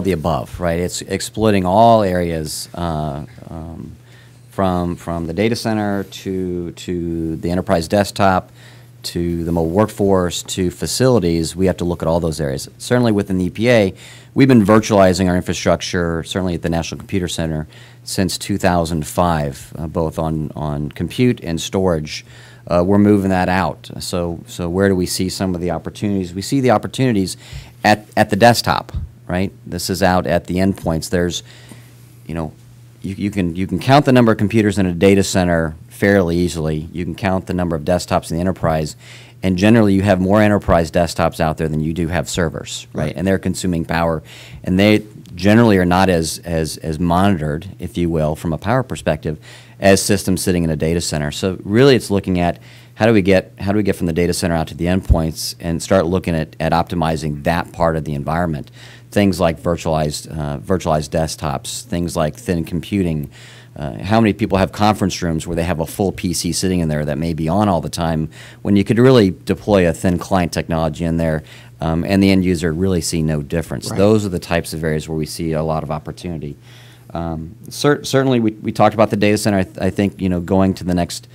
the above, right? It's exploiting all areas from the data center to the enterprise desktop to the mobile workforce to facilities. We have to look at all those areas. Certainly within the EPA, we've been virtualizing our infrastructure, certainly at the National Computer Center, since 2005, both on compute and storage. We're moving that out. So where do we see some of the opportunities? We see the opportunities at the desktop, right? This is out at the endpoints. There's, you can count the number of computers in a data center fairly easily. You can count the number of desktops in the enterprise, and generally you have more enterprise desktops out there than you do have servers, right? And they're consuming power, and they generally are not as monitored, if you will, from a power perspective, as systems sitting in a data center. So really, it's looking at how do we get from the data center out to the endpoints and start looking at optimizing that part of the environment. Things like virtualized desktops, things like thin computing. How many people have conference rooms where they have a full PC sitting in there that may be on all the time when you could really deploy a thin client technology in there and the end user really see no difference. Right. Those are the types of areas where we see a lot of opportunity. Certainly, we talked about the data center. I think going to the next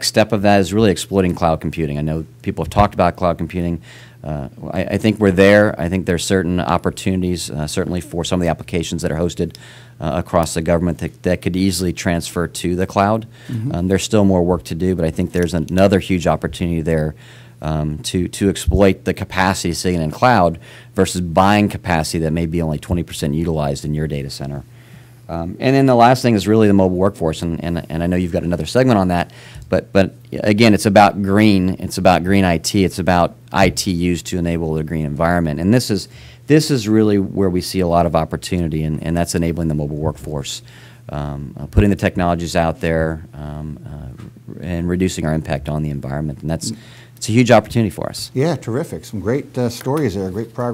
step of that is really exploiting cloud computing. I know people have talked about cloud computing. I think we're there. I think there's certain opportunities, certainly for some of the applications that are hosted across the government that could easily transfer to the cloud. Mm-hmm. There's still more work to do, but I think there's another huge opportunity there to exploit the capacity sitting in cloud versus buying capacity that may be only 20% utilized in your data center. And then the last thing is really the mobile workforce, and I know you've got another segment on that, but again, it's about green. It's about green IT. It's about IT used to enable the green environment, and this is really where we see a lot of opportunity, and that's enabling the mobile workforce, putting the technologies out there, and reducing our impact on the environment, and it's a huge opportunity for us. Yeah, terrific. Some great stories there, great progress.